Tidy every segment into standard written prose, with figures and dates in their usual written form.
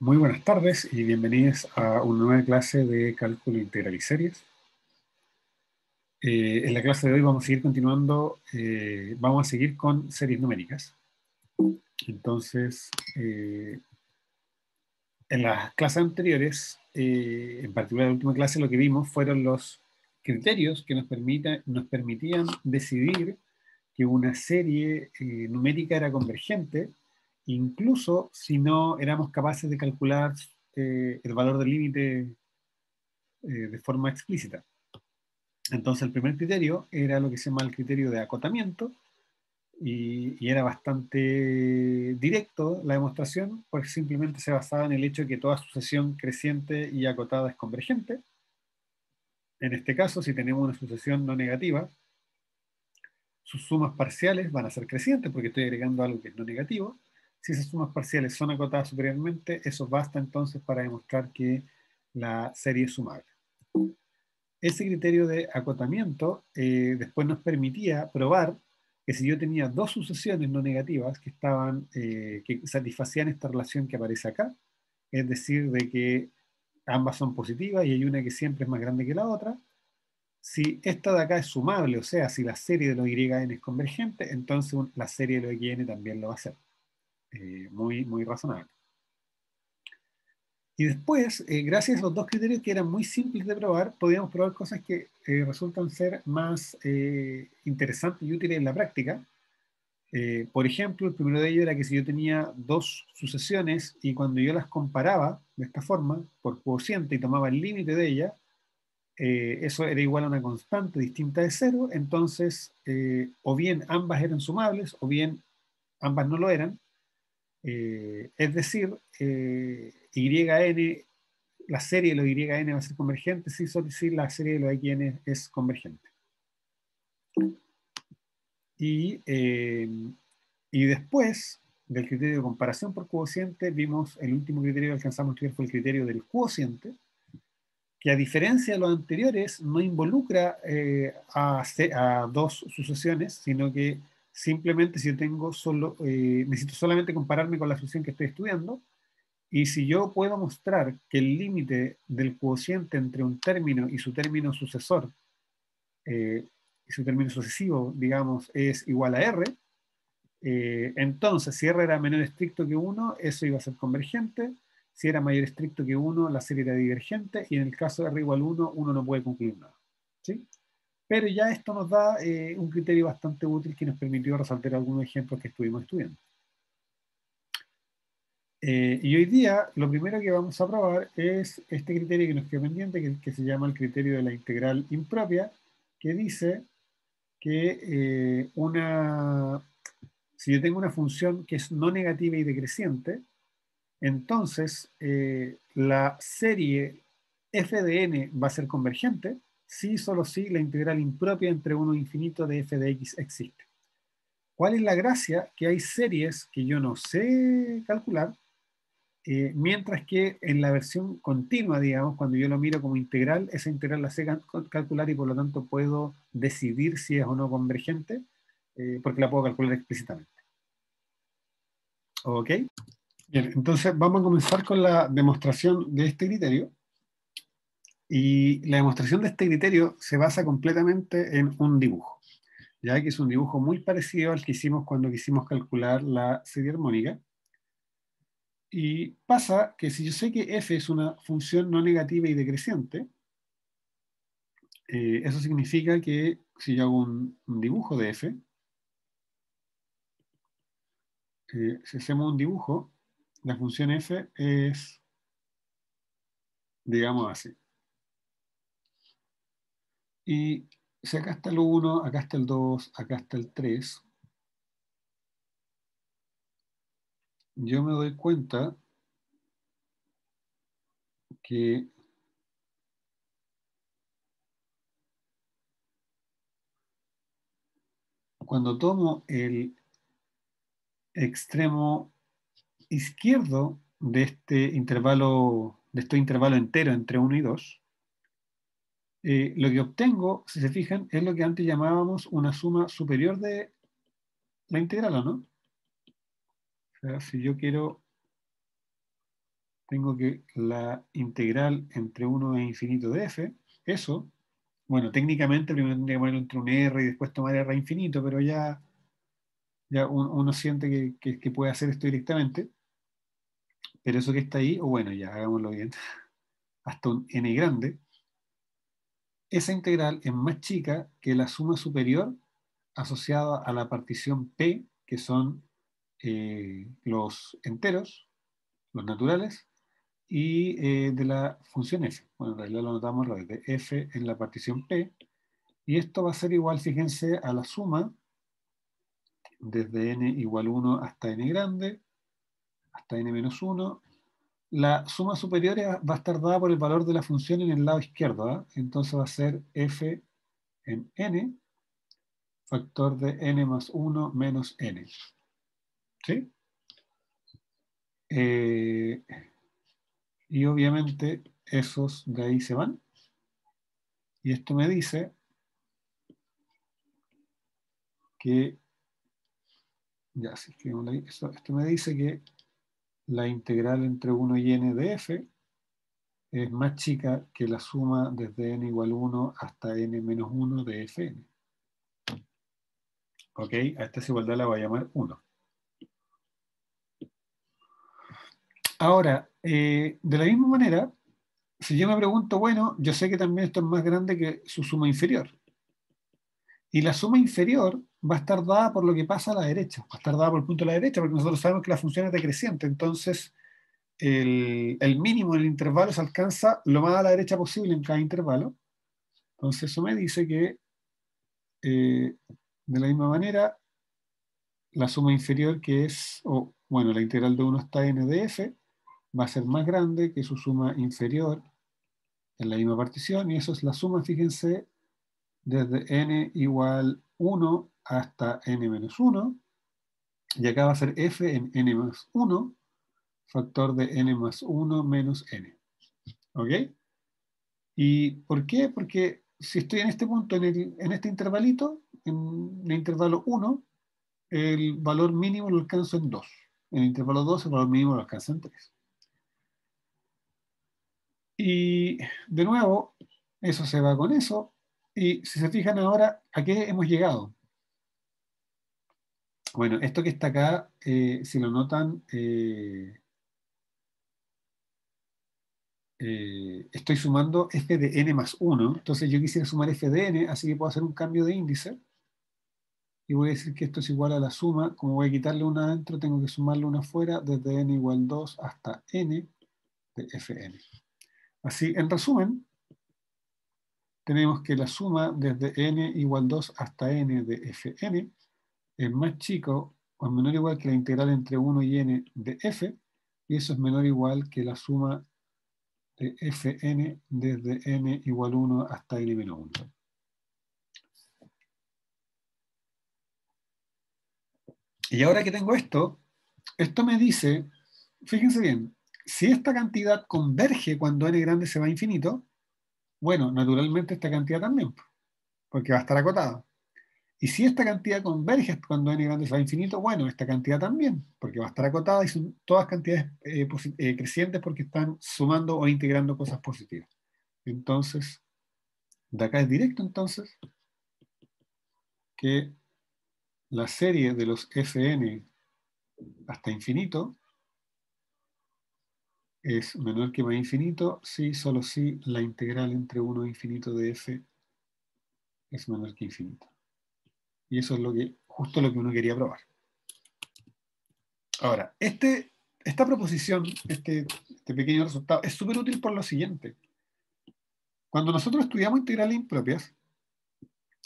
Muy buenas tardes y bienvenidos a una nueva clase de cálculo integral y series. En la clase de hoy vamos a seguir continuando, vamos a seguir con series numéricas. Entonces, en las clases anteriores, en particular en la última clase, lo que vimos fueron los criterios que nos permitían decidir que una serie numérica era convergente, incluso si no éramos capaces de calcular el valor del límite de forma explícita. Entonces el primer criterio era lo que se llama el criterio de acotamiento y era bastante directo la demostración porque simplemente se basaba en el hecho de que toda sucesión creciente y acotada es convergente. En este caso, si tenemos una sucesión no negativa, sus sumas parciales van a ser crecientes porque estoy agregando algo que es no negativo. Si esas sumas parciales son acotadas superiormente, eso basta entonces para demostrar que la serie es sumable. Ese criterio de acotamiento después nos permitía probar que si yo tenía dos sucesiones no negativas que satisfacían esta relación que aparece acá, es decir, de que ambas son positivas y hay una que siempre es más grande que la otra, si esta de acá es sumable, o sea, si la serie de los yn es convergente, entonces la serie de los yn también lo va a ser. Muy razonable. Y después, gracias a esos dos criterios que eran muy simples de probar, podíamos probar cosas que resultan ser más interesantes y útiles en la práctica. Por ejemplo, el primero de ellos era que si yo tenía dos sucesiones y cuando yo las comparaba de esta forma, por cociente y tomaba el límite de ellas, eso era igual a una constante distinta de cero, entonces o bien ambas eran sumables o bien ambas no lo eran. Es decir, YN, la serie de los YN va a ser convergente si la serie de los XN es convergente. Y después del criterio de comparación por cociente, vimos el último criterio que alcanzamos a estudiar fue el criterio del cociente, que a diferencia de los anteriores no involucra a dos sucesiones, sino que simplemente si yo tengo necesito solamente compararme con la sucesión que estoy estudiando, y si yo puedo mostrar que el límite del cociente entre un término y su término sucesor, y su término sucesivo, digamos, es igual a R, entonces si R era menor estricto que 1, eso iba a ser convergente. Si era mayor estricto que 1, la serie era divergente, y en el caso de R igual 1, uno no puede concluir nada. ¿Sí? Pero ya esto nos da un criterio bastante útil que nos permitió resaltar algunos ejemplos que estuvimos estudiando. Y hoy día lo primero que vamos a probar es este criterio que nos queda pendiente, que se llama el criterio de la integral impropia, que dice que si yo tengo una función que es no negativa y decreciente, entonces la serie f de n va a ser convergente si solo si la integral impropia entre 1 e infinito de f de x existe. ¿Cuál es la gracia? Que hay series que yo no sé calcular, mientras que en la versión continua, digamos, cuando yo lo miro como integral, esa integral la sé calcular y por lo tanto puedo decidir si es o no convergente, porque la puedo calcular explícitamente. ¿Ok? Bien, entonces vamos a comenzar con la demostración de este criterio. Y la demostración de este criterio se basa completamente en un dibujo, ya que es un dibujo muy parecido al que hicimos cuando quisimos calcular la serie armónica. Y pasa que si yo sé que f es una función no negativa y decreciente, eso significa que si yo hago un dibujo de f, si hacemos un dibujo, la función f es, digamos así. Y si acá está el 1, acá está el 2, acá está el 3, yo me doy cuenta que cuando tomo el extremo izquierdo de este intervalo entero entre 1 y 2, lo que obtengo, si se fijan, es lo que antes llamábamos una suma superior de la integral, ¿o no? O sea, si yo quiero tengo que la integral entre 1 e infinito de f, eso, bueno, técnicamente primero tendría que ponerlo entre un r y después tomar r a infinito, pero ya uno siente que puede hacer esto directamente, pero eso que está ahí, o bueno, ya hagámoslo bien, hasta un n grande, esa integral es más chica que la suma superior asociada a la partición p, que son los enteros, los naturales, y de la función f. Bueno, en realidad lo notamos al revés, de f en la partición p, y esto va a ser igual, fíjense, a la suma desde n igual 1 hasta n grande, hasta n menos 1. La suma superior va a estar dada por el valor de la función en el lado izquierdo, ¿eh? Entonces va a ser f en n, factor de n más 1 menos n. ¿Sí? Y obviamente esos de ahí se van. Y esto me dice que, ya si escribimos ahí, esto me dice que la integral entre 1 y n de f es más chica que la suma desde n igual 1 hasta n menos 1 de fn. ¿Ok? A esta desigualdad la voy a llamar 1. Ahora, de la misma manera, si yo me pregunto, bueno, yo sé que también esto es más grande que su suma inferior. Y la suma inferior va a estar dada por lo que pasa a la derecha. Va a estar dada por el punto de la derecha, porque nosotros sabemos que la función es decreciente. Entonces, el mínimo del intervalo se alcanza lo más a la derecha posible en cada intervalo. Entonces, eso me dice que, de la misma manera, la suma inferior, que es, o bueno, la integral de 1 hasta n de f, va a ser más grande que su suma inferior en la misma partición, y eso es la suma, fíjense, desde n igual 1 hasta n menos 1, y acá va a ser f en n más 1, factor de n más 1 menos n. ¿Ok? ¿Y por qué? Porque si estoy en este punto, en este intervalito, en el intervalo 1, el valor mínimo lo alcanzo en 2. En el intervalo 2 el valor mínimo lo alcanza en 3. Y de nuevo, eso se va con eso. Y si se fijan ahora, ¿a qué hemos llegado? Bueno, esto que está acá, si lo notan, estoy sumando f de n más 1. Entonces yo quisiera sumar f de n, así que puedo hacer un cambio de índice. Y voy a decir que esto es igual a la suma. Como voy a quitarle una adentro, tengo que sumarle una afuera, desde n igual 2 hasta n de fn. Así, en resumen, tenemos que la suma desde n igual 2 hasta n de fn es más chico o menor o igual que la integral entre 1 y n de f, y eso es menor o igual que la suma de fn desde n igual 1 hasta n menos 1. Y ahora que tengo esto me dice, fíjense bien, si esta cantidad converge cuando n grande se va a infinito, bueno, naturalmente esta cantidad también, porque va a estar acotada. Y si esta cantidad converge cuando n grande se va a infinito, bueno, esta cantidad también, porque va a estar acotada y son todas cantidades crecientes porque están sumando o integrando cosas positivas. Entonces, de acá es directo entonces que la serie de los fn hasta infinito es menor que más infinito si, solo si la integral entre 1 e infinito de f es menor que infinito. Y eso es justo lo que uno quería probar. Ahora, esta proposición, este pequeño resultado, es súper útil por lo siguiente. Cuando nosotros estudiamos integrales impropias,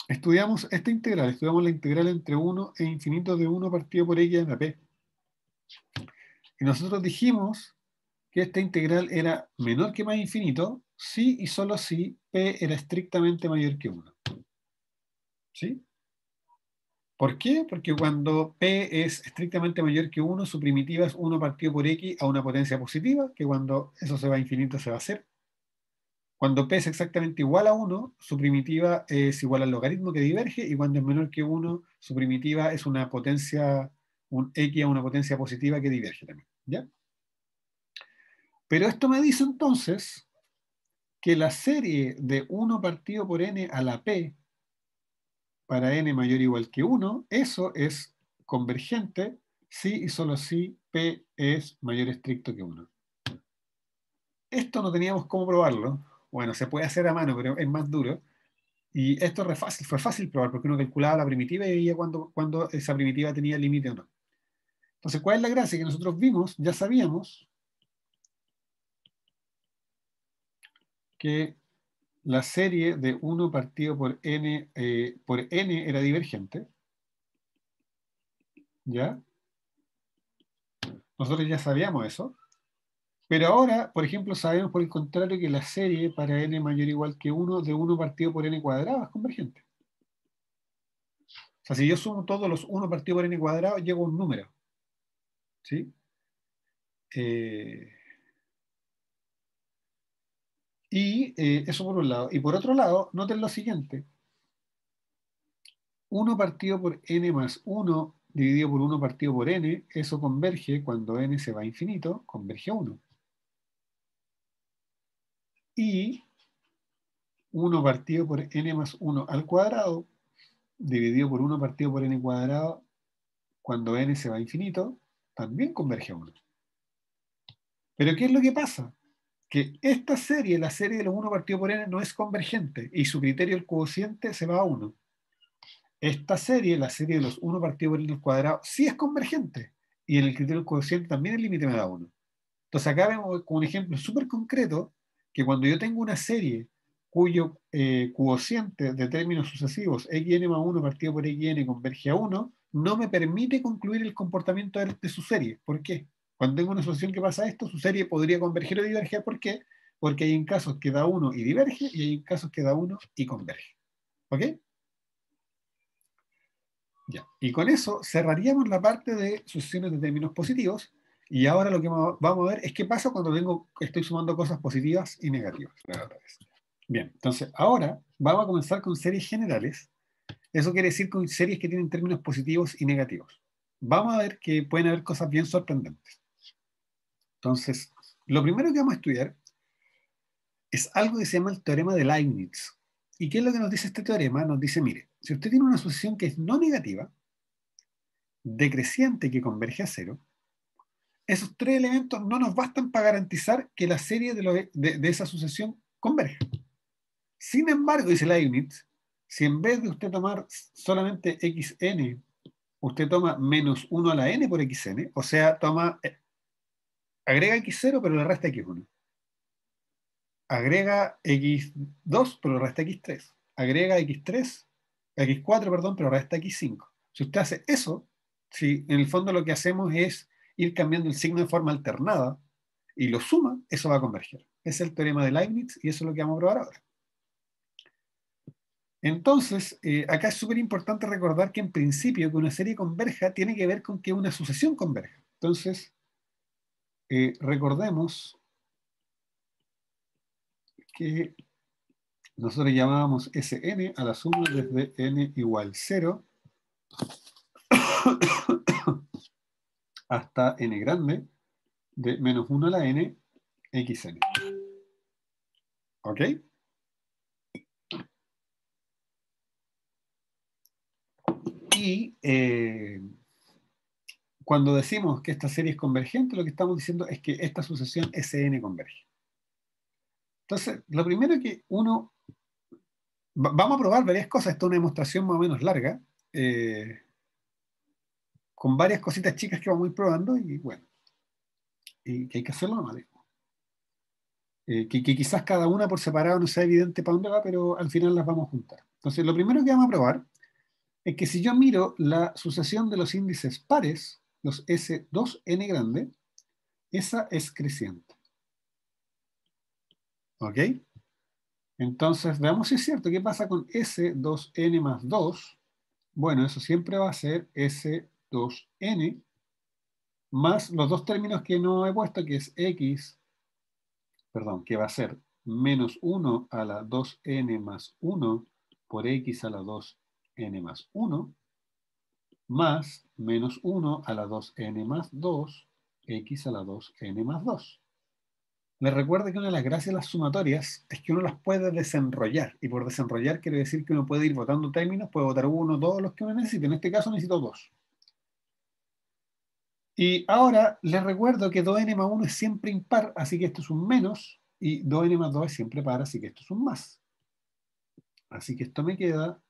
estudiamos esta integral, estudiamos la integral entre 1 e infinito de 1 partido por x en la p. Y nosotros dijimos que esta integral era menor que más infinito si y solo si p era estrictamente mayor que 1. ¿Sí? ¿Por qué? Porque cuando p es estrictamente mayor que 1, su primitiva es 1 partido por x a una potencia positiva, que cuando eso se va a infinito se va a hacer. Cuando p es exactamente igual a 1, su primitiva es igual al logaritmo que diverge, y cuando es menor que 1, su primitiva es una potencia, un x a una potencia positiva que diverge también. ¿Ya? Pero esto me dice entonces que la serie de 1 partido por n a la p para n mayor o igual que 1, eso es convergente si y solo si p es mayor estricto que 1. Esto no teníamos cómo probarlo. Bueno, se puede hacer a mano, pero es más duro. Y esto fue fácil probar, porque uno calculaba la primitiva y veía cuando esa primitiva tenía límite o no. Entonces, ¿cuál es la gracia? Que nosotros vimos, ya sabíamos que la serie de 1 partido por n era divergente. ¿Ya? Nosotros ya sabíamos eso. Pero ahora, por ejemplo, sabemos por el contrario que la serie para n mayor o igual que 1 de 1 partido por n cuadrado es convergente. O sea, si yo sumo todos los 1 partido por n cuadrado, llego a un número. ¿Sí? Eso por un lado. Y por otro lado, noten lo siguiente. 1 partido por n más 1 dividido por 1 partido por n, eso converge cuando n se va a infinito, converge a 1. Y 1 partido por n más 1 al cuadrado, dividido por 1 partido por n cuadrado, cuando n se va a infinito, también converge a 1. Pero ¿qué es lo que pasa? Que esta serie, la serie de los 1 partido por n, no es convergente y su criterio, el cociente, se va a 1. Esta serie, la serie de los 1 partido por n al cuadrado, sí es convergente y en el criterio del cociente también el límite me da 1. Entonces acá vemos con un ejemplo súper concreto que cuando yo tengo una serie cuyo cociente de términos sucesivos xn más 1 partido por xn converge a 1, no me permite concluir el comportamiento de su serie. ¿Por qué? Cuando tengo una asociación que pasa esto, su serie podría converger o diverger. ¿Por qué? Porque hay en casos que da 1 y diverge y hay en casos que da 1 y converge. ¿Ok? Ya. Y con eso cerraríamos la parte de sucesiones de términos positivos. Y ahora lo que vamos a ver es qué pasa cuando estoy sumando cosas positivas y negativas. Bien, entonces ahora vamos a comenzar con series generales. Eso quiere decir con series que tienen términos positivos y negativos. Vamos a ver que pueden haber cosas bien sorprendentes. Entonces, lo primero que vamos a estudiar es algo que se llama el teorema de Leibniz. ¿Y qué es lo que nos dice este teorema? Nos dice, mire, si usted tiene una sucesión que es no negativa, decreciente que converge a cero, esos 3 elementos no nos bastan para garantizar que la serie de esa sucesión converge. Sin embargo, dice Leibniz, si en vez de usted tomar solamente xn, usted toma menos 1 a la n por xn, o sea, agrega x0 pero le resta x1. Agrega x2 pero le resta x3. Agrega x4, perdón, pero resta x5. Si usted hace eso, si en el fondo lo que hacemos es ir cambiando el signo de forma alternada y lo suma, eso va a converger. Ese es el teorema de Leibniz y eso es lo que vamos a probar ahora. Entonces, acá es súper importante recordar que en principio que una serie converja tiene que ver con que una sucesión converja. Entonces, recordemos que nosotros llamábamos Sn a la suma desde n igual 0 hasta n grande de menos 1 a la n xn. ¿Ok? Y cuando decimos que esta serie es convergente, lo que estamos diciendo es que esta sucesión Sn converge. Entonces, lo primero que vamos a probar varias cosas. Esta es una demostración más o menos larga, con varias cositas chicas que vamos a ir probando y bueno, y que hay que hacerlo nomás. Que quizás cada una por separado no sea evidente para dónde va, pero al final las vamos a juntar. Entonces, lo primero que vamos a probar es que si yo miro la sucesión de los índices pares, los S2n grande, esa es creciente. ¿Ok? Entonces, veamos si es cierto. ¿Qué pasa con S2n más 2? Bueno, eso siempre va a ser S2n más los dos términos que no he puesto, que es x, perdón, que va a ser menos 1 a la 2n más 1 por x a la 2n más 1, más menos 1 a la 2n más 2, x a la 2n más 2. Les recuerdo que una de las gracias de las sumatorias es que uno las puede desenrollar. Y por desenrollar quiere decir que uno puede ir votando términos, puede votar uno, todos los que uno necesite. En este caso necesito dos. Y ahora les recuerdo que 2n más 1 es siempre impar, así que esto es un menos. Y 2n más 2 es siempre par, así que esto es un más. Así que esto me queda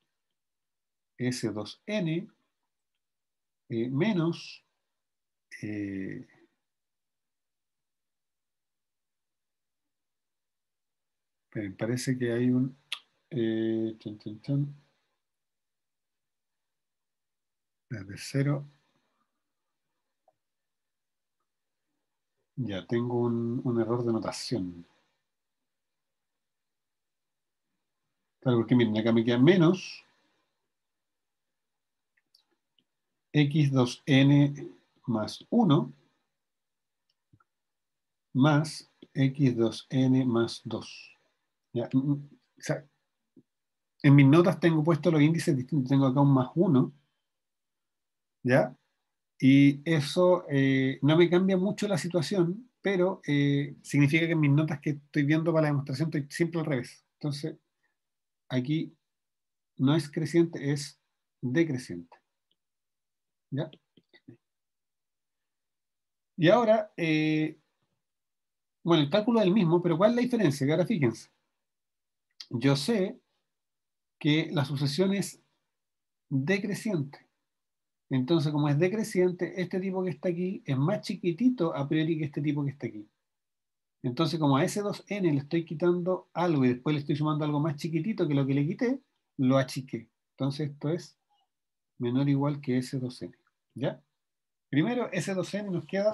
S2n menos me parece que hay un chan, chan, chan, desde cero. Ya tengo un error de notación. Claro, porque miren, acá me queda menos x2n más 1 más x2n más 2. ¿Ya? O sea, en mis notas tengo puesto los índices distintos. Tengo acá un más 1, ¿ya? Y eso no me cambia mucho la situación, pero significa que en mis notas que estoy viendo para la demostración estoy siempre al revés. Entonces, aquí no es creciente, es decreciente. ¿Ya? Y ahora, bueno, el cálculo es el mismo, pero ¿cuál es la diferencia? Que ahora fíjense, yo sé que la sucesión es decreciente. Entonces, como es decreciente, este tipo que está aquí es más chiquitito a priori que este tipo que está aquí. Entonces, como a ese 2n le estoy quitando algo y después le estoy sumando algo más chiquitito que lo que le quité, lo achiqué. Entonces, esto es menor o igual que ese 2n. ¿Ya? Primero, ese 2n nos queda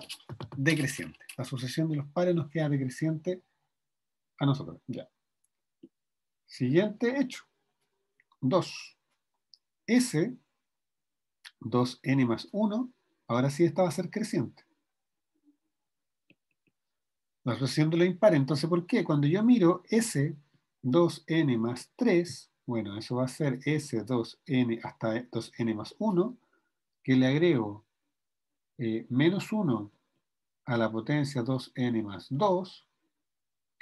decreciente. La sucesión de los pares nos queda decreciente a nosotros. Ya. Siguiente hecho. 2. S, 2n más 1, ahora sí esta va a ser creciente. La sucesión de los impares. Entonces, ¿por qué? Cuando yo miro S, 2n más 3, bueno, eso va a ser S, 2n hasta 2n más 1, que le agrego menos 1 a la potencia 2n más 2,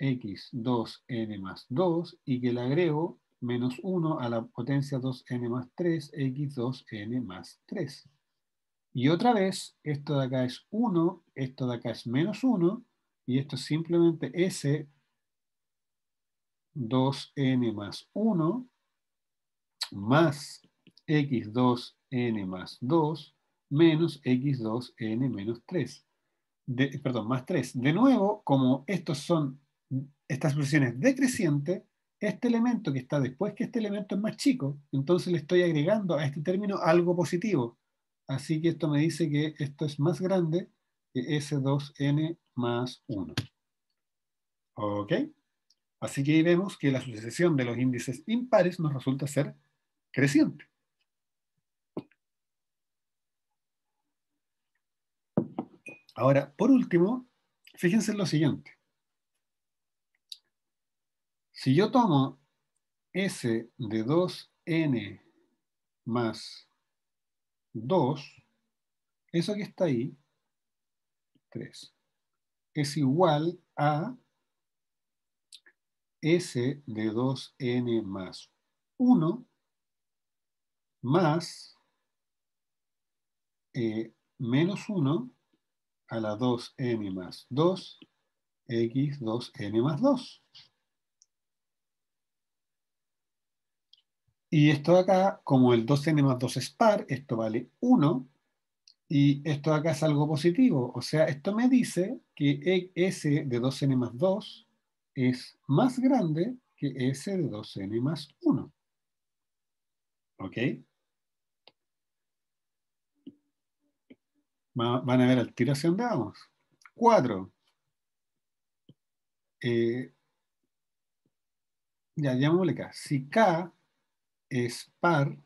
x 2n más 2, y que le agrego menos 1 a la potencia 2n más 3, x 2n más 3. Y otra vez, esto de acá es 1, esto de acá es menos 1, y esto es simplemente S 2n más 1 más x2n más 2 menos x2n menos 3. Perdón, más 3. De nuevo, como estos son estas expresiones decrecientes, este elemento que está después que este elemento es más chico, entonces le estoy agregando a este término algo positivo. Así que esto me dice que esto es más grande que S2n más 1. ¿Ok? Así que ahí vemos que la sucesión de los índices impares nos resulta ser creciente. Ahora, por último, fíjense en lo siguiente. Si yo tomo S de 2n más 2, eso que está ahí, 3, es igual a S de 2n más 1 más menos 1 a la 2n más 2, x 2n más 2. Y esto de acá, como el 2n más 2 es par, esto vale 1, y esto de acá es algo positivo. O sea, esto me dice que S de 2n más 2 es más grande que S de 2n más 1. ¿Ok? Van a ver al tiro hacia dónde vamos. 4. Ya, llamémosle K. Si K es par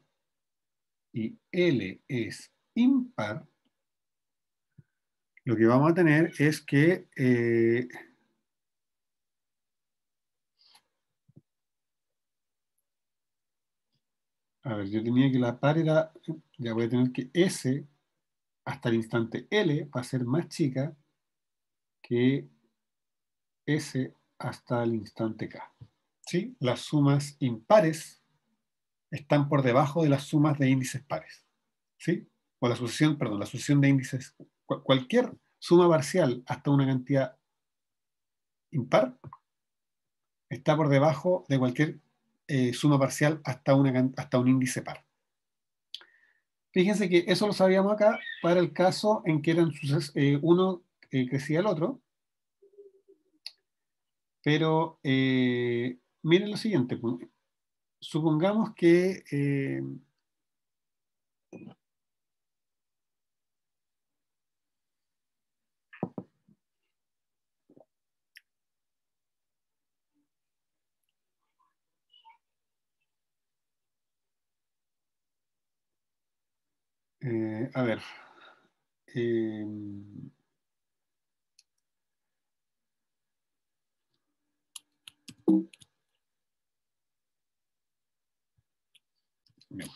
y L es impar, lo que vamos a tener es que a ver, yo tenía que la par era, ya voy a tener que S hasta el instante L va a ser más chica que S hasta el instante K. ¿Sí? Las sumas impares están por debajo de las sumas de índices pares. ¿Sí? O la sucesión, perdón, la sucesión de índices. Cualquier suma parcial hasta una cantidad impar está por debajo de cualquier suma parcial hasta un índice par. Fíjense que eso lo sabíamos acá para el caso en que uno crecía el otro, pero miren lo siguiente, pues. Supongamos que a ver, eh, bien.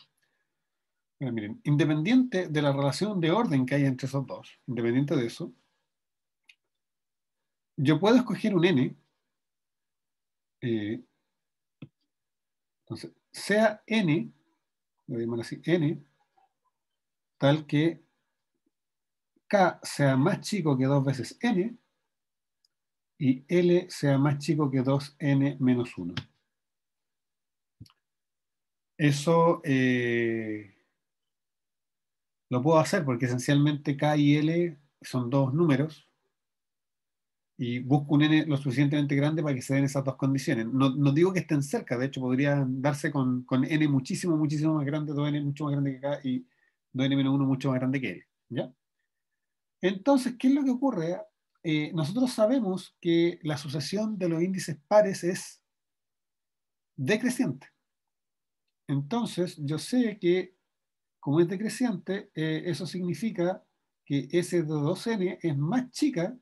Miren, independiente de la relación de orden que hay entre esos dos, independiente de eso, yo puedo escoger un n, entonces, sea n, lo llamar así, n, tal que k sea más chico que 2 veces n y L sea más chico que 2n menos 1. Eso lo puedo hacer porque esencialmente K y L son dos números y busco un n lo suficientemente grande para que se den esas dos condiciones. No digo que estén cerca, de hecho podrían darse con n muchísimo, muchísimo más grande, 2n mucho más grande que K y 2n menos 1 mucho más grande que L. ¿Ya? Entonces, ¿qué es lo que ocurre? Nosotros sabemos que la sucesión de los índices pares es decreciente. Entonces, yo sé que como es decreciente, eso significa que S de 2n es más chica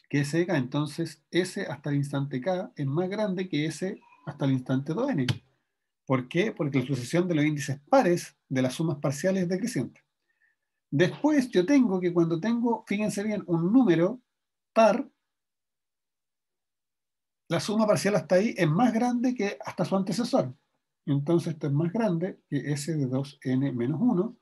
que S de K. Entonces, S hasta el instante K es más grande que S hasta el instante 2n. ¿Por qué? Porque la sucesión de los índices pares de las sumas parciales es decreciente. Después, yo tengo que cuando tengo, fíjense bien, un número par, la suma parcial hasta ahí es más grande que hasta su antecesor. Entonces, esto es más grande que S de 2n menos 1.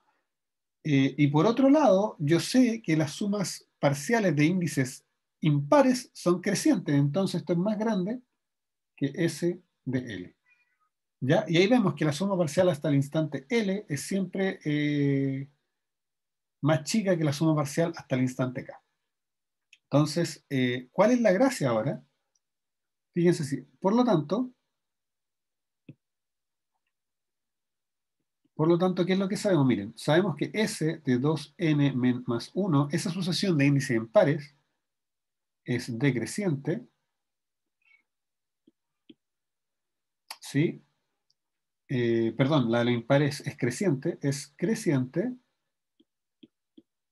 Y por otro lado, yo sé que las sumas parciales de índices impares son crecientes, entonces esto es más grande que S de L. ¿Ya? Y ahí vemos que la suma parcial hasta el instante L es siempre más chica que la suma parcial hasta el instante K. Entonces, ¿cuál es la gracia ahora? Fíjense si, por lo tanto, ¿qué es lo que sabemos? Miren, sabemos que S de 2n más 1, esa sucesión de índices impares, es decreciente, ¿sí? Perdón, la de los impares es creciente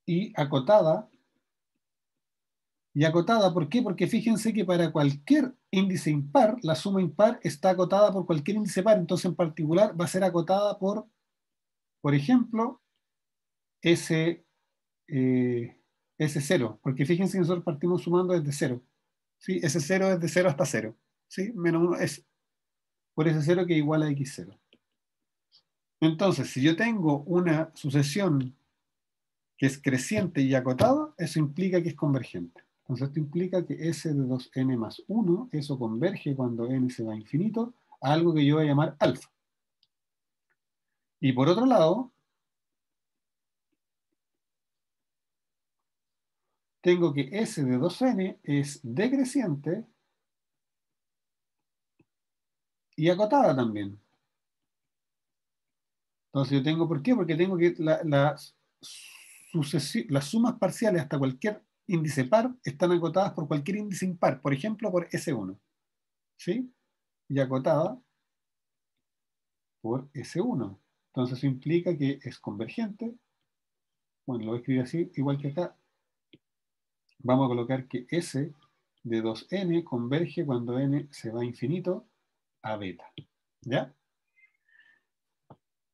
y acotada. Y acotada, ¿por qué? Porque fíjense que para cualquier índice impar, la suma impar está acotada por cualquier índice par, entonces en particular va a ser acotada por ejemplo, S, S0, porque fíjense que nosotros partimos sumando desde cero, ¿sí? S0 es de 0 hasta 0, ¿sí? Menos 1 es por S0 que es igual a X0. Entonces, si yo tengo una sucesión que es creciente y acotada, eso implica que es convergente. Entonces esto implica que S de 2n más 1, eso converge cuando n se va a infinito, a algo que yo voy a llamar alfa. Y por otro lado, tengo que S de 2n es decreciente y acotada también. Entonces yo tengo, ¿por qué? Porque tengo que las sumas parciales hasta cualquier índice par están acotadas por cualquier índice impar, por ejemplo por S1, ¿sí? Y acotada por S1. Entonces eso implica que es convergente. Bueno, lo voy a escribir así, igual que acá. Vamos a colocar que S de 2n converge cuando n se va a infinito a beta. ¿Ya?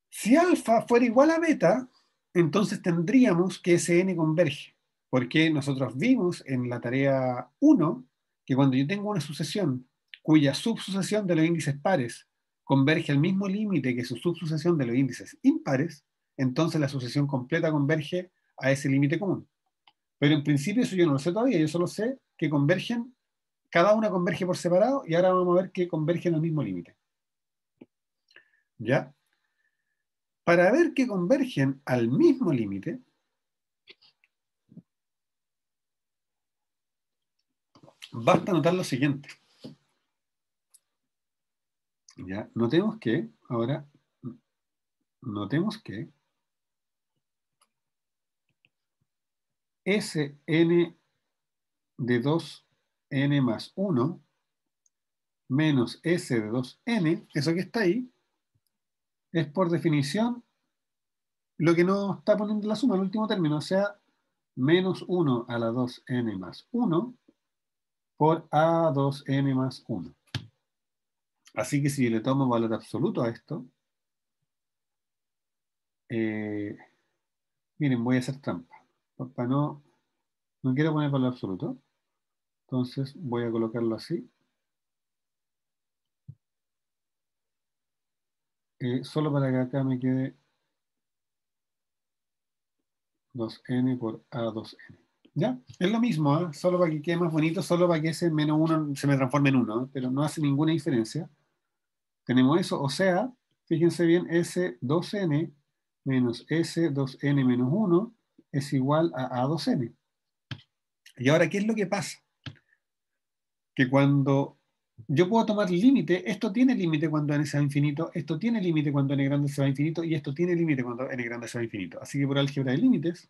Si alfa fuera igual a beta, entonces tendríamos que ese n converge. Porque nosotros vimos en la tarea 1 que cuando yo tengo una sucesión cuya subsucesión de los índices pares converge al mismo límite que su subsucesión de los índices impares, entonces la sucesión completa converge a ese límite común. Pero en principio eso yo no lo sé todavía, yo solo sé que convergen, cada una converge por separado y ahora vamos a ver que convergen al mismo límite. ¿Ya? Para ver que convergen al mismo límite, basta notar lo siguiente. ¿Ya? Notemos que, ahora, notemos que Sn de 2n más 1 menos S de 2n, eso que está ahí, es por definición lo que nos está poniendo la suma, el último término, o sea, menos 1 a la 2n más 1 por a 2n más 1. Así que si le tomo valor absoluto a esto, miren, voy a hacer trampa. Para no quiero poner valor absoluto, entonces voy a colocarlo así. Solo para que acá me quede 2n por a2n. ¿Ya? Es lo mismo, ¿eh? Solo para que quede más bonito, solo para que ese menos 1 se me transforme en 1, ¿eh? Pero no hace ninguna diferencia. Tenemos eso, o sea, fíjense bien, S2n menos S2n menos 1 es igual a A2n. Y ahora, ¿qué es lo que pasa? Que cuando yo puedo tomar límite, esto tiene límite cuando n se va a infinito, esto tiene límite cuando n grande se va a infinito, y esto tiene límite cuando n grande se va a infinito. Así que por álgebra de límites,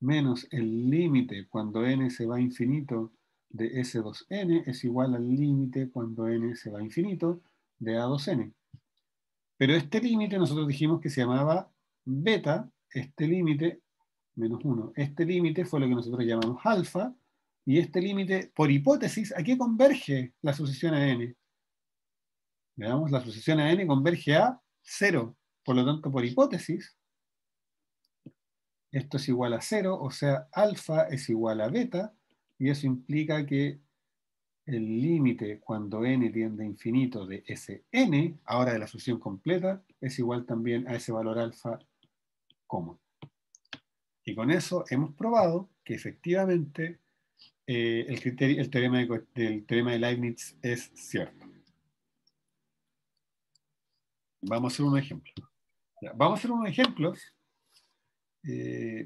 menos el límite cuando n se va a infinito de S2n es igual al límite cuando n se va a infinito de A2n. Pero este límite nosotros dijimos que se llamaba beta, este límite, menos 1. Este límite fue lo que nosotros llamamos alfa, y este límite, por hipótesis, ¿a qué converge la sucesión a n? Veamos, la sucesión a n converge a 0. Por lo tanto, por hipótesis, esto es igual a 0, o sea, alfa es igual a beta, y eso implica que el límite cuando n tiende a infinito de ese n, ahora de la sucesión completa, es igual también a ese valor alfa común. Y con eso hemos probado que efectivamente el del teorema de Leibniz es cierto. Vamos a hacer un ejemplo. Vamos a hacer unos ejemplos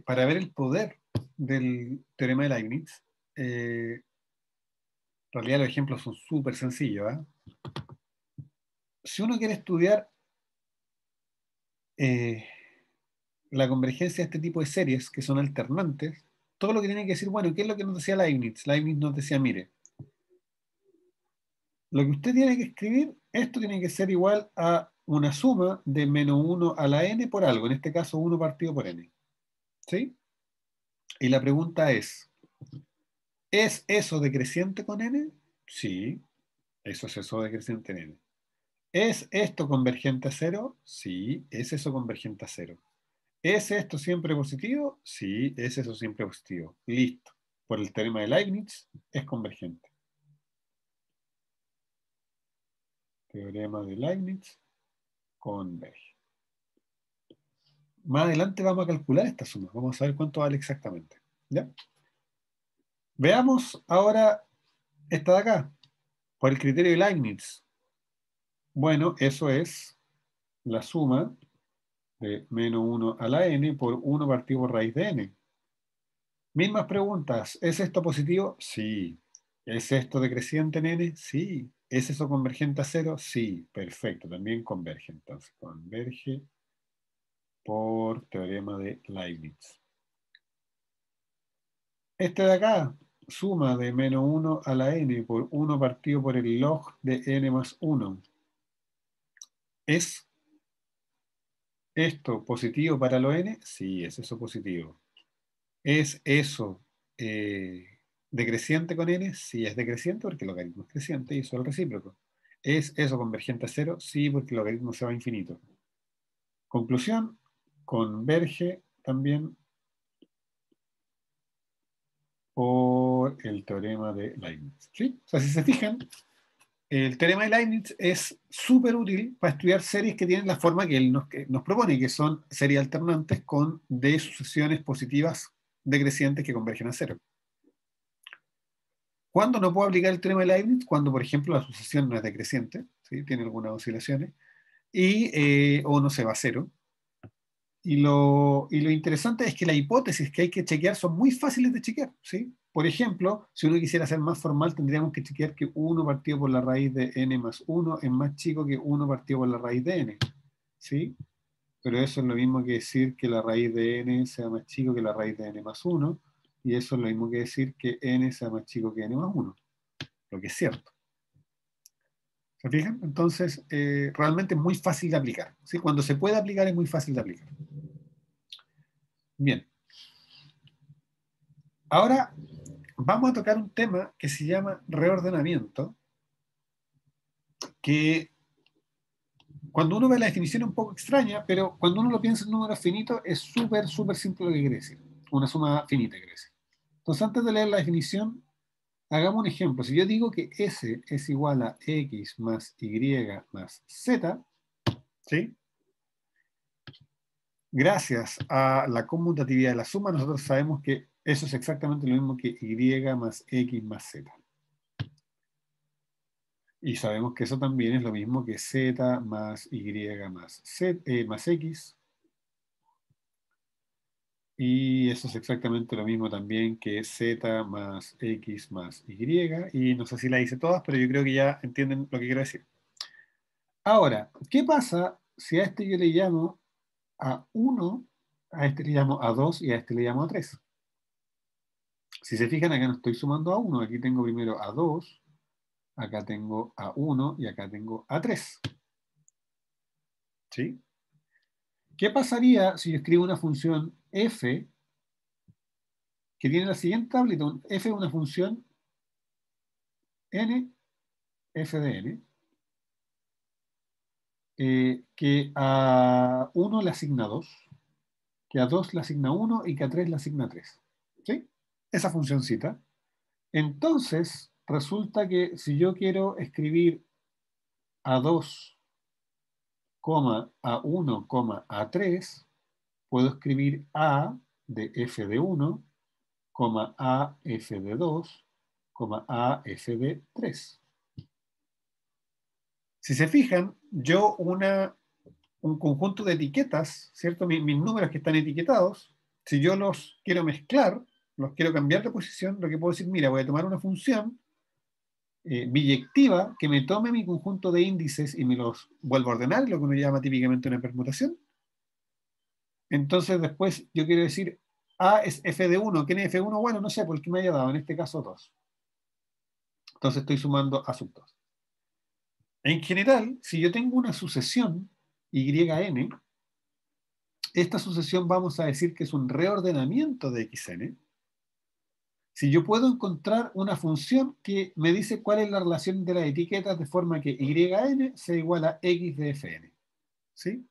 para ver el poder del teorema de Leibniz. En realidad los ejemplos son súper sencillos. Si uno quiere estudiar la convergencia de este tipo de series que son alternantes, todo lo que tiene que decir, bueno, ¿qué es lo que nos decía Leibniz? Leibniz nos decía, mire, lo que usted tiene que escribir, esto tiene que ser igual a una suma de menos 1 a la n por algo, en este caso 1 partido por n. ¿Sí? Y la pregunta ¿es eso decreciente con n? Sí, eso es eso decreciente en n. ¿Es esto convergente a cero? Sí, es eso convergente a cero. ¿Es esto siempre positivo? Sí, es eso siempre positivo. Listo. Por el teorema de Leibniz es convergente. Teorema de Leibniz converge. Más adelante vamos a calcular esta suma. Vamos a ver cuánto vale exactamente. ¿Ya? Veamos ahora esta de acá. Por el criterio de Leibniz. Bueno, eso es la suma de menos 1 a la n por 1 partido por raíz de n. Mismas preguntas. ¿Es esto positivo? Sí. ¿Es esto decreciente en n? Sí. ¿Es eso convergente a cero? Sí. Perfecto. También converge. Entonces, converge por teorema de Leibniz. Este de acá, suma de menos 1 a la n por 1 partido por el log de n más 1. ¿Es esto positivo para lo n? Sí, es eso positivo. ¿Es eso decreciente con n? Sí, es decreciente porque el logaritmo es creciente y eso es el recíproco. ¿Es eso convergente a cero? Sí, porque el logaritmo se va a infinito. Conclusión, converge también por el teorema de Leibniz. ¿Sí? O sea, si se fijan, el teorema de Leibniz es súper útil para estudiar series que tienen la forma que nos propone, que son series alternantes con D sucesiones positivas decrecientes que convergen a cero. ¿Cuándo no puedo aplicar el teorema de Leibniz? Cuando, por ejemplo, la sucesión no es decreciente, ¿sí? Tiene algunas oscilaciones, o no se va a cero. Y lo interesante es que las hipótesis que hay que chequear son muy fáciles de chequear, ¿sí? Por ejemplo, si uno quisiera ser más formal, tendríamos que chequear que 1 partido por la raíz de n más 1 es más chico que 1 partido por la raíz de n, ¿sí? Pero eso es lo mismo que decir que la raíz de n sea más chico que la raíz de n más 1, y eso es lo mismo que decir que n sea más chico que n más 1, lo que es cierto. ¿Se fijan? Entonces, realmente es muy fácil de aplicar, ¿sí? Cuando se puede aplicar es muy fácil de aplicar. Bien. Ahora vamos a tocar un tema que se llama reordenamiento, que cuando uno ve la definición es un poco extraña, pero cuando uno lo piensa en números finitos es súper, súper simple lo que quiere decir. Una suma finita quiere decir. Entonces, antes de leer la definición, hagamos un ejemplo. Si yo digo que S es igual a X más Y más Z, ¿sí? Gracias a la conmutatividad de la suma, nosotros sabemos que eso es exactamente lo mismo que Y más X más Z. Y sabemos que eso también es lo mismo que Z más Y más X. Y eso es exactamente lo mismo también que Z más X más Y. Y no sé si la hice todas, pero yo creo que ya entienden lo que quiero decir. Ahora, ¿qué pasa si a este yo le llamo a 1, a este le llamo a 2 y a este le llamo a 3? Si se fijan, acá no estoy sumando a 1. Aquí tengo primero a 2, acá tengo a 1 y acá tengo a 3. ¿Sí? ¿Qué pasaría si yo escribo una función f que tiene la siguiente tablita? F es una función n, f de n, que a 1 le asigna 2, que a 2 le asigna 1 y que a 3 le asigna 3. ¿Sí? Esa funcioncita. Entonces, resulta que si yo quiero escribir a 2, a 1, a 3, puedo escribir a de f de 1, a f de 2, a f de 3. Si se fijan, yo un conjunto de etiquetas, ¿cierto? Mis números que están etiquetados, si yo los quiero mezclar, los quiero cambiar de posición, lo que puedo decir, mira, voy a tomar una función biyectiva que me tome mi conjunto de índices y me los vuelva a ordenar, lo que uno llama típicamente una permutación. Entonces después yo quiero decir, A es f de 1, ¿quién es f de 1? Bueno, no sé, por qué me haya dado, en este caso 2. Entonces estoy sumando a sub 2. En general, si yo tengo una sucesión yn, esta sucesión vamos a decir que es un reordenamiento de xn. Si yo puedo encontrar una función que me dice cuál es la relación de las etiquetas de forma que yn sea igual a x de fn. ¿Sí?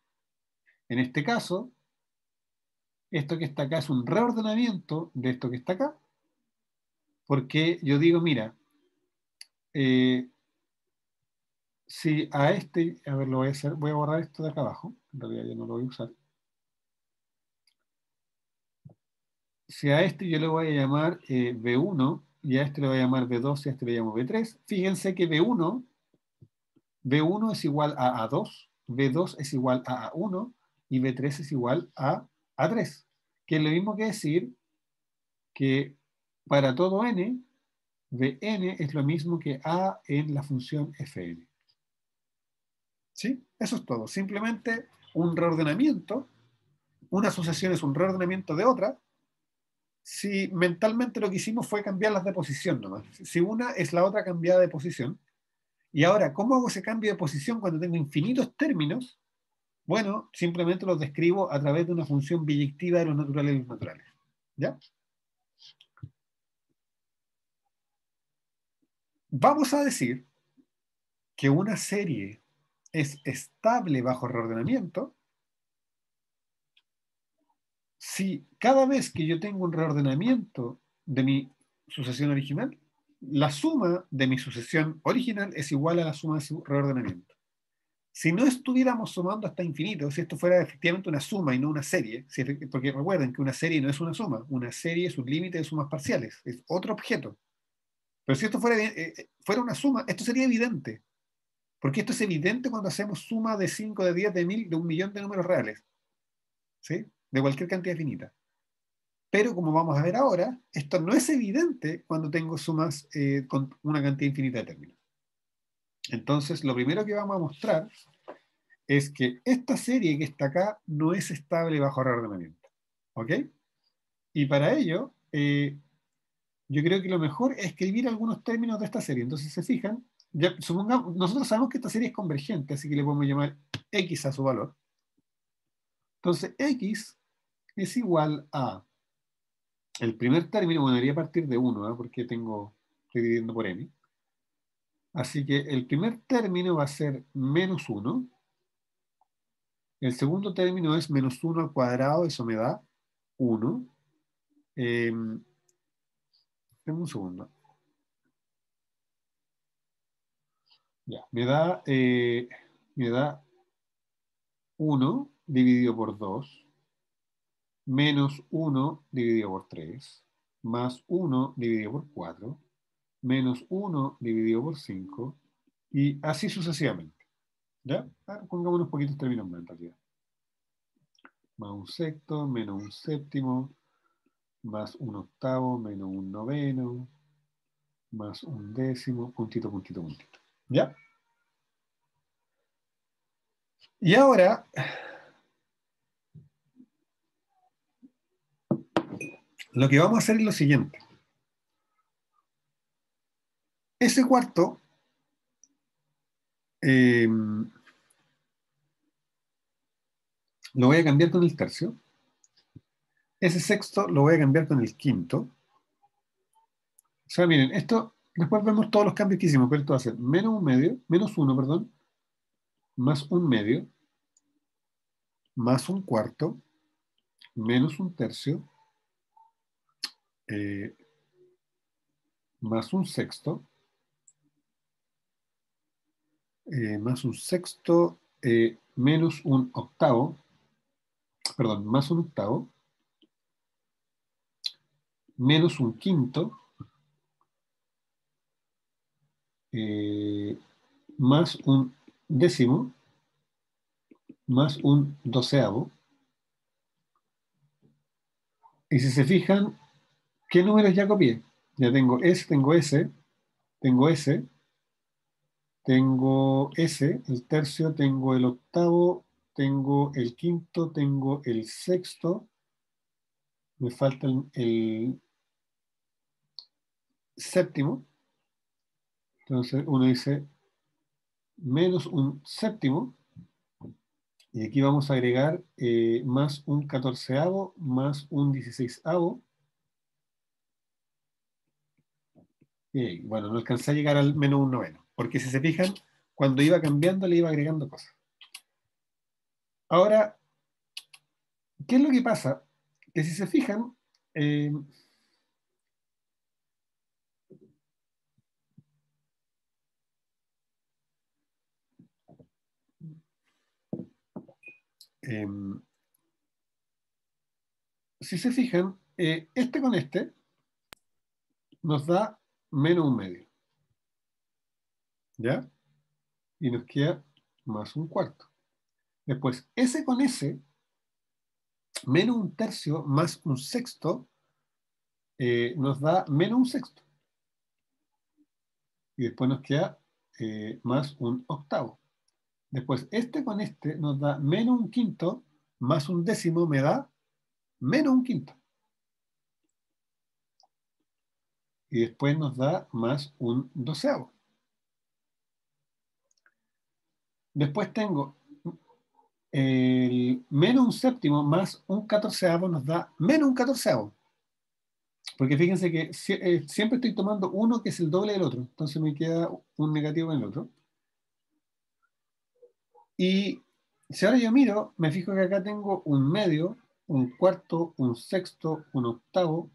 En este caso, esto que está acá es un reordenamiento de esto que está acá, porque yo digo, mira, si a este, a ver, lo voy a hacer, voy a borrar esto de acá abajo, en realidad yo no lo voy a usar. Si a este yo le voy a llamar B1 y a este le voy a llamar B2 y a este le llamo B3, fíjense que B1 es igual a A2, B2 es igual a A1 y B3 es igual a A3, que es lo mismo que decir que para todo n, Bn es lo mismo que A en la función Fn. ¿Sí? Eso es todo. Simplemente un reordenamiento. Una asociación es un reordenamiento de otra. Si mentalmente lo que hicimos fue cambiarlas de posición nomás. Si una es la otra cambiada de posición. Y ahora, ¿cómo hago ese cambio de posición cuando tengo infinitos términos? Bueno, simplemente los describo a través de una función biyectiva de los naturales y los naturales. ¿Ya? Vamos a decir que una serie es estable bajo reordenamiento si cada vez que yo tengo un reordenamiento de mi sucesión original, la suma de mi sucesión original es igual a la suma de su reordenamiento. Si no estuviéramos sumando hasta infinito, si esto fuera efectivamente una suma y no una serie, porque recuerden que una serie no es una suma, una serie es un límite de sumas parciales, es otro objeto. Pero si esto fuera una suma, esto sería evidente, porque esto es evidente cuando hacemos suma de 5, de 10, de 1000, de 1.000.000 de números reales, ¿sí? De cualquier cantidad finita. Pero como vamos a ver ahora, esto no es evidente cuando tengo sumas con una cantidad infinita de términos. Entonces, lo primero que vamos a mostrar es que esta serie que está acá no es estable bajo reordenamiento. ¿Ok? Y para ello, yo creo que lo mejor es escribir algunos términos de esta serie. Entonces, se fijan, ya, supongamos, nosotros sabemos que esta serie es convergente, así que le podemos llamar x a su valor. Entonces, x es igual a el primer término, bueno, debería partir de 1, porque estoy dividiendo por n. Así que el primer término va a ser menos 1. El segundo término es menos 1 al cuadrado, eso me da 1. Deme un segundo. Ya, me da 1 dividido por 2, menos 1 dividido por 3, más 1 dividido por 4, menos 1 dividido por 5, y así sucesivamente. ¿Ya? Ahora pongamos unos poquitos términos más en realidad. Más un sexto, menos un séptimo, más un octavo, menos un noveno, más un décimo, puntito, puntito, puntito. ¿Ya? Y ahora, lo que vamos a hacer es lo siguiente. Ese cuarto lo voy a cambiar con el tercio. Ese sexto lo voy a cambiar con el quinto. O sea, miren, esto, después vemos todos los cambios que hicimos, pero esto va a ser menos un medio, menos uno, perdón, más un medio, más un cuarto, menos un tercio, eh, más un sexto, más un sexto, menos un octavo, perdón, más un octavo, menos un quinto, eh, más un décimo, más un doceavo. Y si se fijan, ¿qué números ya copié? Ya tengo S, tengo S, tengo S, tengo S, el tercio, tengo el octavo, tengo el quinto, tengo el sexto, me falta el séptimo. Entonces uno dice menos un séptimo, y aquí vamos a agregar más un catorceavo, más un dieciséisavo. Y bueno, no alcancé a llegar al menos un noveno, porque si se fijan, cuando iba cambiando le iba agregando cosas. Ahora, ¿qué es lo que pasa? Que si se fijan, eh, eh, si se fijan, este con este nos da menos un medio, ¿ya? Y nos queda más un cuarto. Después, ese con ese, menos un tercio más un sexto, nos da menos un sexto. Y después nos queda más un octavo. Después, este con este nos da menos un quinto, más un décimo me da menos un quinto. Y después nos da más un doceavo. Después tengo el menos un séptimo más un catorceavo nos da menos un catorceavo. Porque fíjense que siempre estoy tomando uno que es el doble del otro. Entonces me queda un negativo en el otro. Y si ahora yo miro, me fijo que acá tengo un medio, un cuarto, un sexto, un octavo,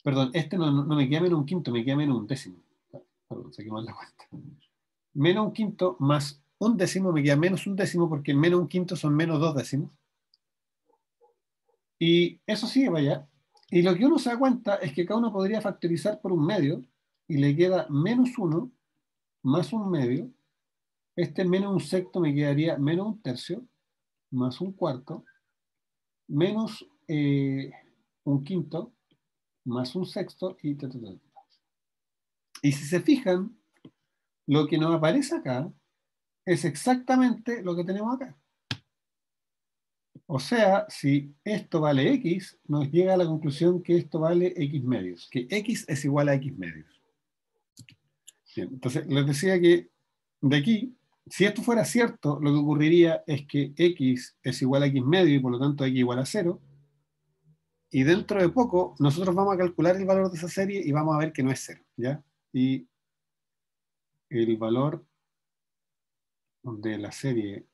Perdón, este no me queda menos un quinto, me queda menos un décimo. Perdón, saqué mal la cuenta. Menos un quinto más un décimo me queda menos un décimo porque menos un quinto son menos dos décimos. Y eso sigue para allá. Y lo que uno se da cuenta es que cada uno podría factorizar por un medio y le queda menos uno más un medio. Este menos un sexto me quedaría menos un tercio más un cuarto menos un quinto más un sexto y ta, ta, ta, ta. Y si se fijan, lo que nos aparece acá es exactamente lo que tenemos acá. O sea, si esto vale x, nos llega a la conclusión que esto vale x medios, que x es igual a x medios. Bien, entonces les decía que de aquí, si esto fuera cierto, lo que ocurriría es que x es igual a x medio y por lo tanto x igual a 0. Y dentro de poco, nosotros vamos a calcular el valor de esa serie y vamos a ver que no es 0, ¿ya? Y el valor de la serie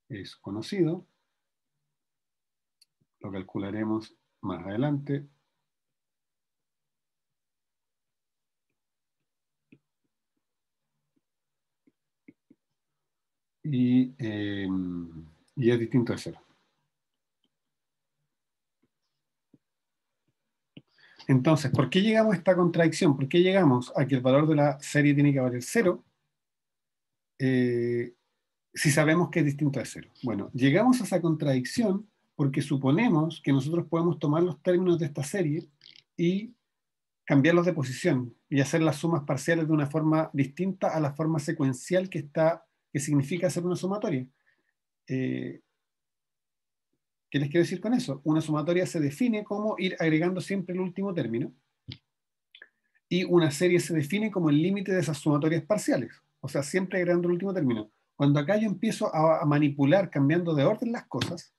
es conocido, lo calcularemos más adelante. Y es distinto de 0. Entonces, ¿por qué llegamos a esta contradicción? ¿Por qué llegamos a que el valor de la serie tiene que valer 0 si sabemos que es distinto de 0? Bueno, llegamos a esa contradicción porque suponemos que nosotros podemos tomar los términos de esta serie y cambiarlos de posición y hacer las sumas parciales de una forma distinta a la forma secuencial que significa hacer una sumatoria. ¿Qué les quiero decir con eso? Una sumatoria se define como ir agregando siempre el último término y una serie se define como el límite de esas sumatorias parciales, o sea, siempre agregando el último término. Cuando acá yo empiezo a manipular cambiando de orden las cosas,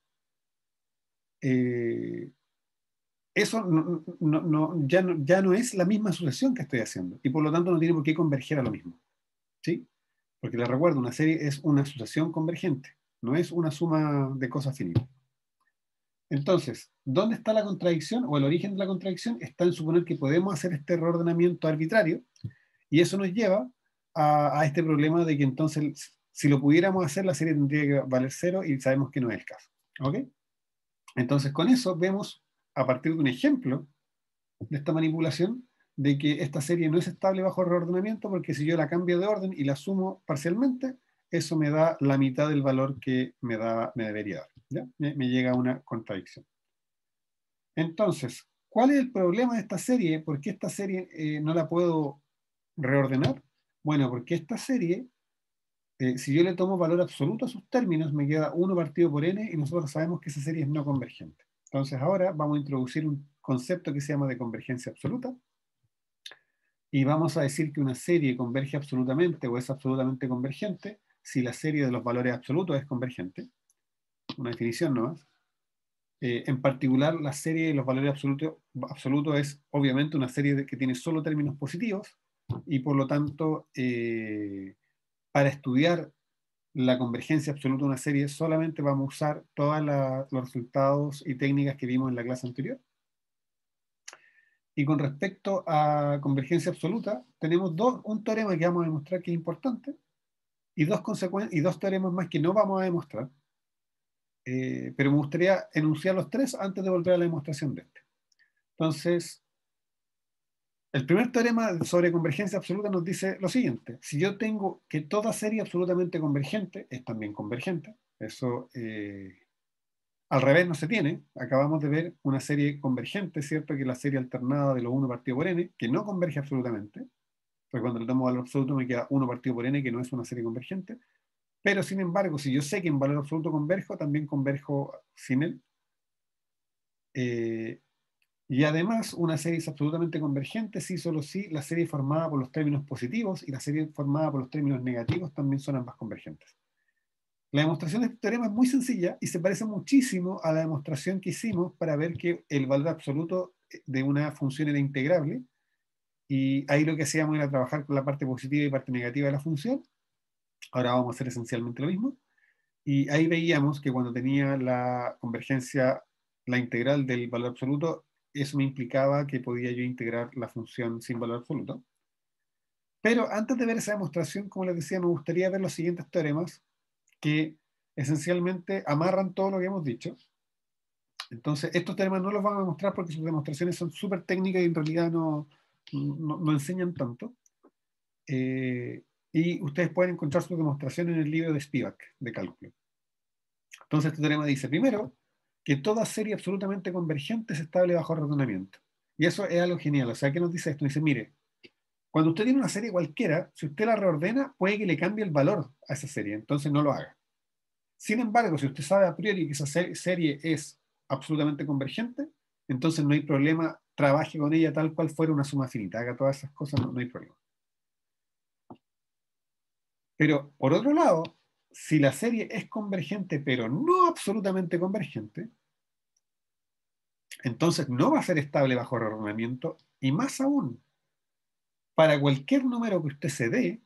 eso ya no es la misma sucesión que estoy haciendo y por lo tanto no tiene por qué converger a lo mismo. ¿Sí? Porque les recuerdo, una serie es una sucesión convergente, no es una suma de cosas finitas. Entonces, ¿dónde está la contradicción o el origen de la contradicción? Está en suponer que podemos hacer este reordenamiento arbitrario y eso nos lleva a este problema de que entonces, si lo pudiéramos hacer, la serie tendría que valer 0 y sabemos que no es el caso. ¿Ok? Entonces, con eso vemos, a partir de un ejemplo de esta manipulación, de que esta serie no es estable bajo reordenamiento porque si yo la cambio de orden y la sumo parcialmente, eso me da la mitad del valor que me debería dar. ¿Ya? Me llega a una contradicción. Entonces, ¿cuál es el problema de esta serie? ¿Por qué esta serie no la puedo reordenar? Bueno, porque esta serie, si yo le tomo valor absoluto a sus términos, me queda 1 partido por n y nosotros sabemos que esa serie es no convergente. Entonces ahora vamos a introducir un concepto que se llama de convergencia absoluta y vamos a decir que una serie converge absolutamente o es absolutamente convergente si la serie de los valores absolutos es convergente. Una definición nomás. En particular, la serie de los valores absolutos es obviamente una serie que tiene solo términos positivos y por lo tanto, para estudiar la convergencia absoluta de una serie solamente vamos a usar todos los resultados y técnicas que vimos en la clase anterior. Y con respecto a convergencia absoluta, tenemos un teorema que vamos a demostrar que es importante y dos teoremas más que no vamos a demostrar. Pero me gustaría enunciar los tres antes de volver a la demostración de este. Entonces, el primer teorema sobre convergencia absoluta nos dice lo siguiente: si yo tengo que toda serie absolutamente convergente es también convergente, eso al revés no se tiene. Acabamos de ver una serie convergente, ¿cierto? Que es la serie alternada de los 1 partido por n, que no converge absolutamente, porque cuando le tomo valor absoluto me queda 1 partido por n, que no es una serie convergente. Pero sin embargo, si yo sé que en valor absoluto converjo, también converjo sin él. Y además, una serie es absolutamente convergente si solo si la serie formada por los términos positivos y la serie formada por los términos negativos también son ambas convergentes. La demostración de este teorema es muy sencilla y se parece muchísimo a la demostración que hicimos para ver que el valor absoluto de una función era integrable. Y ahí lo que hacíamos era trabajar con la parte positiva y parte negativa de la función. Ahora vamos a hacer esencialmente lo mismo. Y ahí veíamos que cuando tenía la convergencia la integral del valor absoluto, eso me implicaba que podía yo integrar la función sin valor absoluto. Pero antes de ver esa demostración, como les decía, me gustaría ver los siguientes teoremas que esencialmente amarran todo lo que hemos dicho. Entonces, estos teoremas no los vamos a demostrar porque sus demostraciones son súper técnicas y en realidad no enseñan tanto. Y ustedes pueden encontrar su demostración en el libro de Spivak, de cálculo. Entonces, este teorema dice, primero, que toda serie absolutamente convergente es estable bajo razonamiento. Y eso es algo genial. O sea, ¿qué nos dice esto? Dice, mire, cuando usted tiene una serie cualquiera, si usted la reordena, puede que le cambie el valor a esa serie, entonces no lo haga. Sin embargo, si usted sabe a priori que esa serie es absolutamente convergente, entonces no hay problema, trabaje con ella tal cual fuera una suma finita, haga todas esas cosas, no hay problema. Pero, por otro lado, si la serie es convergente, pero no absolutamente convergente, entonces no va a ser estable bajo reordenamiento, y más aún, para cualquier número que usted se dé,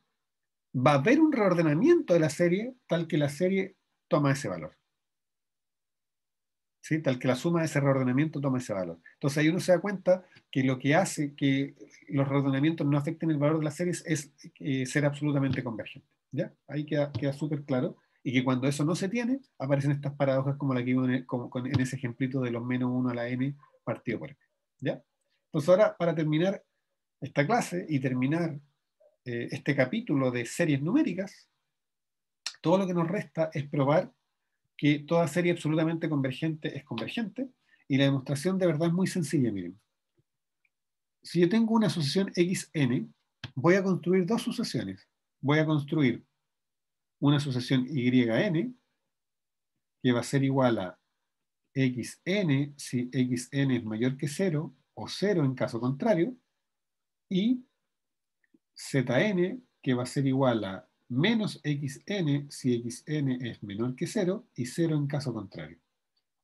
va a haber un reordenamiento de la serie tal que la serie toma ese valor. ¿Sí? Tal que la suma de ese reordenamiento toma ese valor. Entonces ahí uno se da cuenta que lo que hace que los reordenamientos no afecten el valor de las series es ser absolutamente convergente. ¿Ya? Ahí queda súper claro. Y que cuando eso no se tiene, aparecen estas paradojas como la que vimos en ese ejemplito de los menos 1 a la n partido por n. ¿Ya? Entonces ahora, para terminar esta clase y terminar este capítulo de series numéricas, todo lo que nos resta es probar que toda serie absolutamente convergente es convergente, y la demostración de verdad es muy sencilla, miren. Si yo tengo una sucesión xn, voy a construir dos sucesiones. Voy a construir una sucesión yn, que va a ser igual a xn si xn es mayor que 0, o 0 en caso contrario, y zn, que va a ser igual a menos xn si xn es menor que 0, y 0 en caso contrario.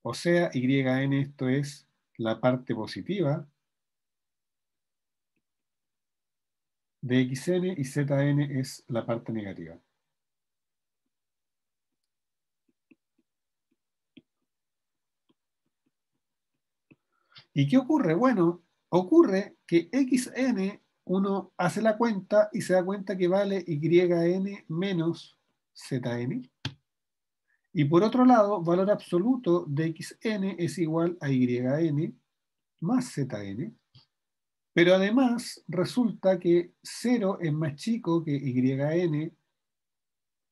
O sea, yn esto es la parte positiva de xn y zn es la parte negativa. ¿Y qué ocurre? Bueno, ocurre que xn uno hace la cuenta y se da cuenta que vale yn menos zn. Y por otro lado, valor absoluto de xn es igual a yn más zn. Pero además resulta que 0 es más chico que yn,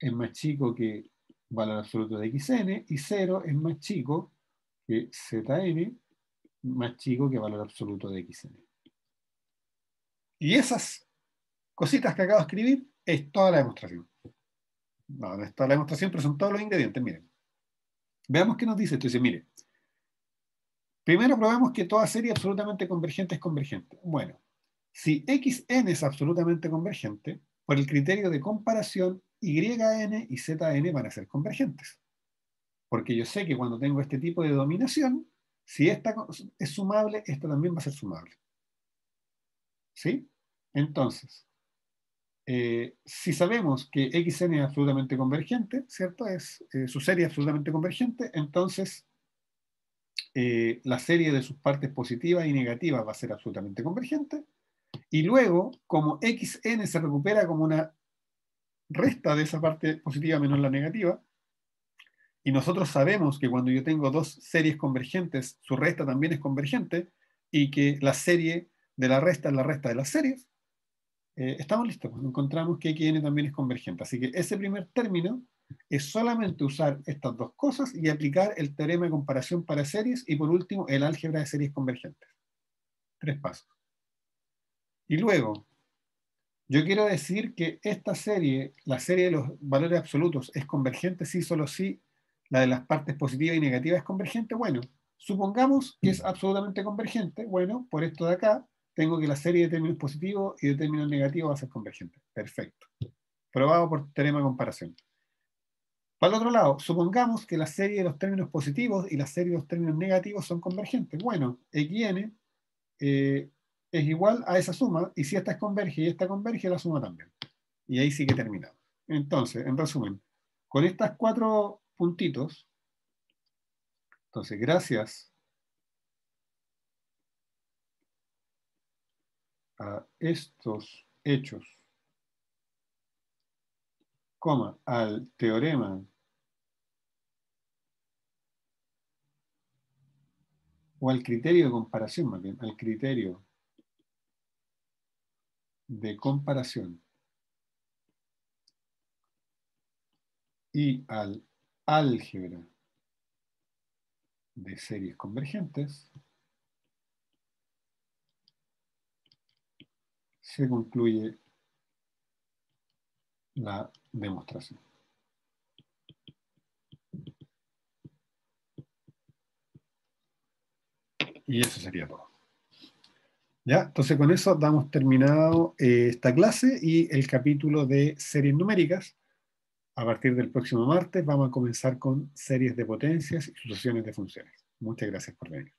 es más chico que valor absoluto de xn, y 0 es más chico que zn, más chico que valor absoluto de xn. Y esas cositas que acabo de escribir es toda la demostración. No es toda la demostración, pero son todos los ingredientes. Miren, veamos qué nos dice esto. Dice, mire, primero probemos que toda serie absolutamente convergente es convergente. Bueno, si xn es absolutamente convergente, por el criterio de comparación, yn y zn van a ser convergentes. Porque yo sé que cuando tengo este tipo de dominación, si esta es sumable, esta también va a ser sumable. ¿Sí? Entonces, si sabemos que xn es absolutamente convergente, ¿cierto? Su serie es absolutamente convergente, entonces la serie de sus partes positivas y negativas va a ser absolutamente convergente. Y luego, como xn se recupera como una resta de esa parte positiva menos la negativa, y nosotros sabemos que cuando yo tengo dos series convergentes, su resta también es convergente, y que la serie de la resta es la resta de las series, estamos listos, pues encontramos que xn también es convergente. Así que ese primer término es solamente usar estas dos cosas y aplicar el teorema de comparación para series, y por último el álgebra de series convergentes. 3 pasos. Y luego, yo quiero decir que esta serie, la serie de los valores absolutos, es convergente si solo si la de las partes positivas y negativas es convergente. Bueno, supongamos que es absolutamente convergente. Bueno, por esto de acá, tengo que la serie de términos positivos y de términos negativos va a ser convergente. Perfecto. Probado por teorema de comparación. Para el otro lado, supongamos que la serie de los términos positivos y la serie de los términos negativos son convergentes. Bueno, xn es igual a esa suma, y si esta converge y esta converge, la suma también. Y ahí sí que terminamos. Entonces, en resumen, con estas 4 puntitos, entonces, gracias a estos hechos, coma, al teorema o al criterio de comparación, más bien, al criterio de comparación y al álgebra de series convergentes, se concluye la demostración. Y eso sería todo. ¿Ya? Entonces con eso damos terminado esta clase y el capítulo de series numéricas. A partir del próximo martes vamos a comenzar con series de potencias y sucesiones de funciones. Muchas gracias por venir.